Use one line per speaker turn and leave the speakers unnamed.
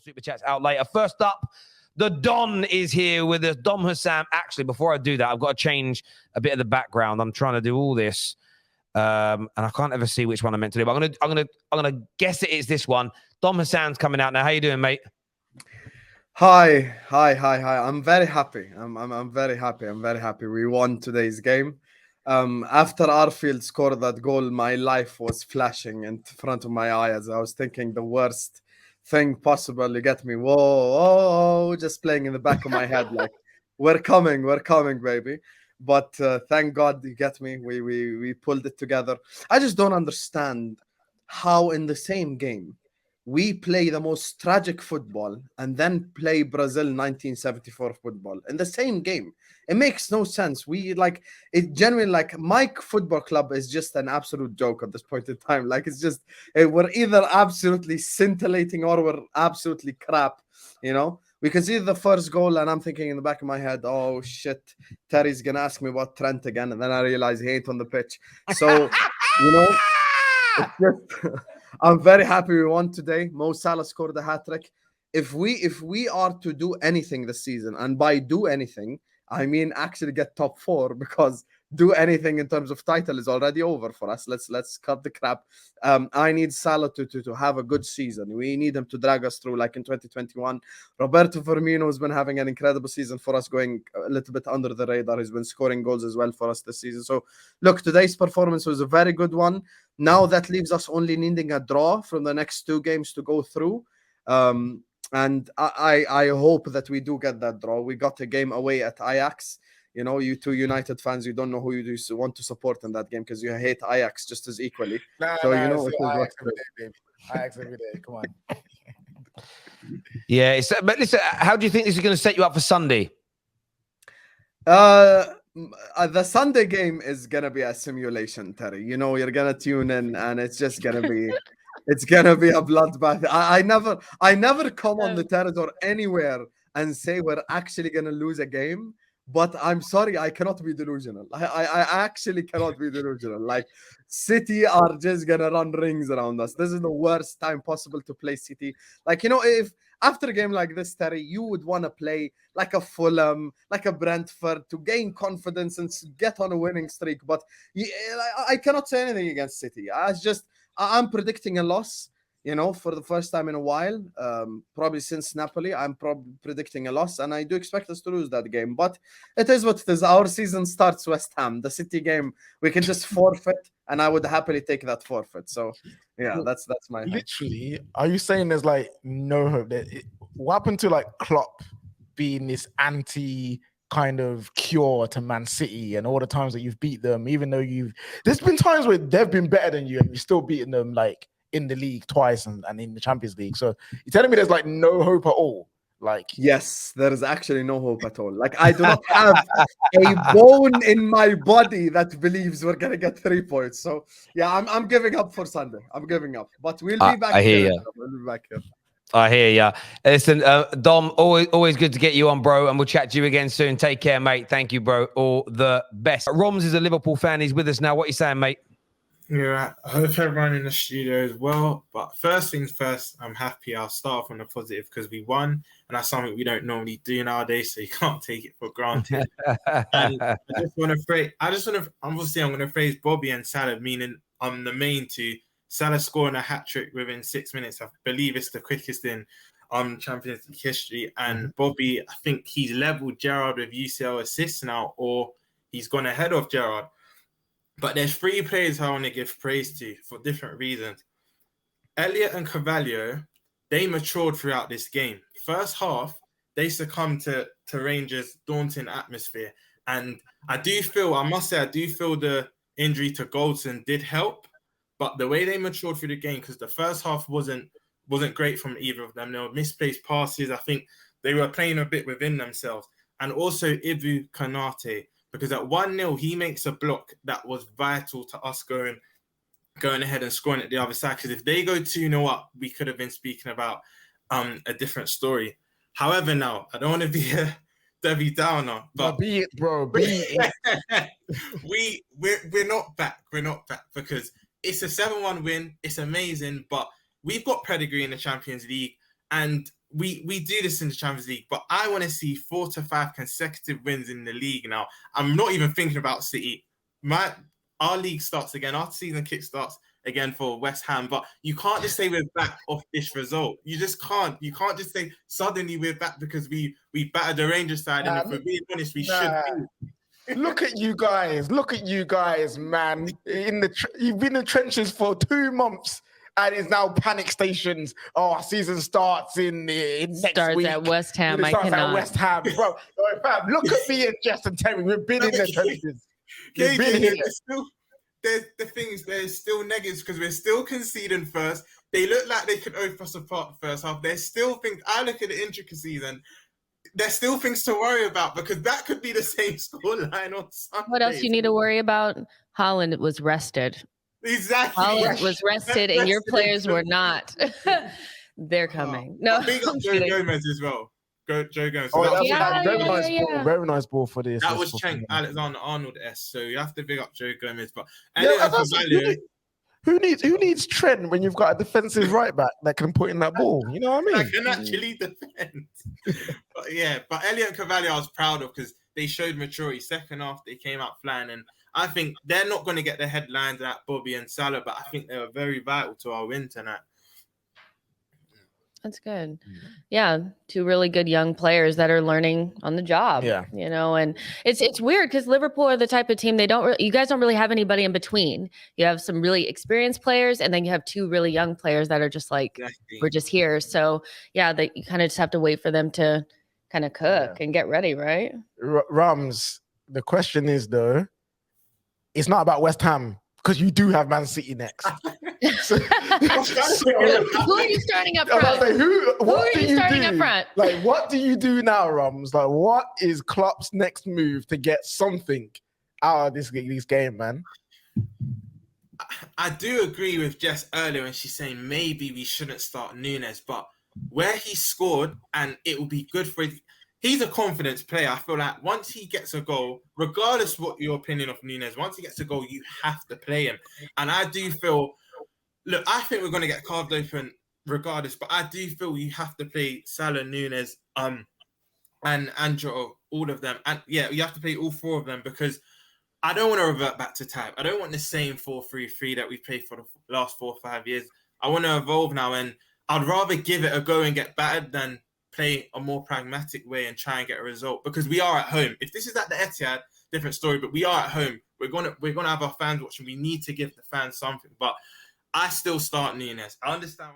super chats out later. First up, the Don is here with us. Dom Hussam. Actually, before I do that, I've got to change a bit of the background. I'm trying to do all this, and I can't ever see which one I'm meant to do. But I'm gonna guess it is this one. Dom Hassan's coming out now. How you doing, mate?
Hi. I'm very happy. I'm very happy. I'm very happy. We won today's game. After Arfield scored that goal, my life was flashing in front of my eyes. I was thinking the worst thing possible. You get me? Whoa, just playing in the back of my head, like we're coming, baby. But thank God, you get me. We pulled it together. I just don't understand how in the same game we play the most tragic football and then play Brazil 1974 football in the same game. It makes no sense. We like it genuinely, like Mike Football Club is just an absolute joke at this point in time. Like it's just we're either absolutely scintillating or we're absolutely crap, you know. We can see the first goal and I'm thinking in the back of my head, oh shit, Terry's gonna ask me about Trent again, and then I realize he ain't on the pitch. So you know, it's just I'm very happy we won today. Mo Salah scored a hat-trick. If we are to do anything this season, and by do anything, I mean actually get top 4, because do anything in terms of title is already over for us. Let's cut the crap. I need Salah to have a good season. We need him to drag us through like in 2021. Roberto Firmino has been having an incredible season for us, going a little bit under the radar. He's been scoring goals as well for us this season. So look, today's performance was a very good one. Now that leaves us only needing a draw from the next 2 games to go through. And I hope that we do get that draw. We got a game away at Ajax. You know, you two United fans, you don't know who you want to support in that game because you hate Ajax just as equally.
Ajax every day, baby. Ajax every day. Come on.
Yeah, but listen, how do you think this is going to set you up for Sunday?
The Sunday game is gonna be a simulation, Terry. You know, you're gonna tune in, and it's just gonna be, it's gonna be a bloodbath. I never come on the Terrace or anywhere and say we're actually gonna lose a game. But I'm sorry, I cannot be delusional. I actually cannot be delusional. Like City are just gonna run rings around us. This is the worst time possible to play City. Like, you know, if after a game like this, Terry, you would want to play like a Fulham, like a Brentford to gain confidence and get on a winning streak. But I cannot say anything against City. I'm predicting a loss. You know, for the first time in a while, probably since Napoli, I'm probably predicting a loss, and I do expect us to lose that game. But it is what it is. Our season starts West Ham. The City game, we can just forfeit, and I would happily take that forfeit. So, yeah, that's my.
Literally, are you saying there's like no hope? What happened to like Klopp being this anti kind of cure to Man City and all the times that you've beat them, even though there's been times where they've been better than you and you've still beaten them like in the league twice and in the Champions League. So you're telling me there's like no hope at all? Like,
yes, there is actually no hope at all. Like, I do not have a bone in my body that believes we're gonna get 3 points. So yeah, I'm giving up for Sunday. I'm giving up, but we'll be back.
I hear you.
We'll be back here.
I hear ya. Listen, Dom, always good to get you on, bro, and we'll chat to you again soon. Take care, mate. Thank you, bro. All the best. Roms is a Liverpool fan. He's with us now. What are you saying, mate?
Yeah, I hope everyone in the studio as well. But first things first, I'm happy. I'll start off on the positive because we won, and that's something we don't normally do nowadays, so you can't take it for granted. And I just want to obviously I'm going to praise Bobby and Salah, meaning I'm the main two. Salah scoring a hat-trick within 6 minutes. I believe it's the quickest in Champions League history. And Bobby, I think he's leveled Gerrard with UCL assists now, or he's gone ahead of Gerrard. But there's 3 players I want to give praise to for different reasons. Elliott and Carvalho, they matured throughout this game. First half, they succumbed to Rangers' daunting atmosphere. And I do feel the injury to Goldson did help. But the way they matured through the game, because the first half wasn't great from either of them. There were misplaced passes. I think they were playing a bit within themselves. And also Ibu Kanate, because at 1-0, he makes a block that was vital to us going ahead and scoring at the other side. Because if they go 2-0 up, we could have been speaking about a different story. However, now, I don't want to be a Debbie Downer, but
be it, bro. Be it.
We're not back. We're not back because it's a 7-1 win. It's amazing, but we've got pedigree in the Champions League. And we do this in the Champions League, but I want to see 4 to 5 consecutive wins in the league now. I'm not even thinking about City. Our league starts again. Our season kick starts again for West Ham, but you can't just say we're back off this result. You just can't. You can't just say suddenly we're back because we battered the Rangers side, and if we're being honest, we should be.
Look at you guys. Look at you guys, man. You've been in the trenches for 2 months. And it's now panic stations. Oh, season starts in next week.
Starts at West Ham.
It starts at West Ham, bro. Fam, look at me and Jess and Terry. We've been in the trenches.
The thing is, there's still negatives because we're still conceding first. They look like they could open us apart the first half. There's still things. I look at the intricacies and there's still things to worry about because that could be the same scoreline on Sunday.
What else you need to worry about? Haaland was rested.
Exactly.
Haaland was rested and your players were not. They're coming. No,
big up Joe Gomez as well. Joe Gomez.
Oh,
So
very nice ball for this.
That was Cenk Alexander-Arnold-esque. So you have to big up Joe Gomez. But
who needs Trent when you've got a defensive right back that can put in that ball? You know what I mean?
That can actually defend. But Elliot Cavalier I was proud of because they showed maturity. Second half, they came out flying, and I think they're not going to get the headlines at Bobby and Salah, but I think they were very vital to our win tonight.
That's good. Yeah, 2 really good young players that are learning on the job.
Yeah,
you know, and it's weird because Liverpool are the type of team you guys don't really have anybody in between. You have some really experienced players, and then you have 2 really young players that are just like we're just here. So yeah, you kind of just have to wait for them to kind of cook and get ready, right?
Rams. The question is though, it's not about West Ham because you do have Man City next.
Who are you starting up front? Who are you starting up front?
Like, what do you do now, Rams? Like, what is Klopp's next move to get something out of this game, man?
I do agree with Jess earlier when she's saying maybe we shouldn't start Núñez, but where he scored and it will be good for his. He's a confidence player. I feel like once he gets a goal, regardless what your opinion of Núñez, once he gets a goal, you have to play him. And I do feel, look, I think we're going to get carved open regardless, but I do feel you have to play Salah, Núñez, and Andrew, all of them. And yeah, you have to play all 4 of them because I don't want to revert back to type. I don't want the same 4-3-3 that we've played for the last 4 or 5 years. I want to evolve now, and I'd rather give it a go and get battered than play a more pragmatic way and try and get a result because we are at home. If this is at the Etihad, different story, but we are at home. We're gonna have our fans watching. We need to give the fans something, but I still start Núñez. I understand.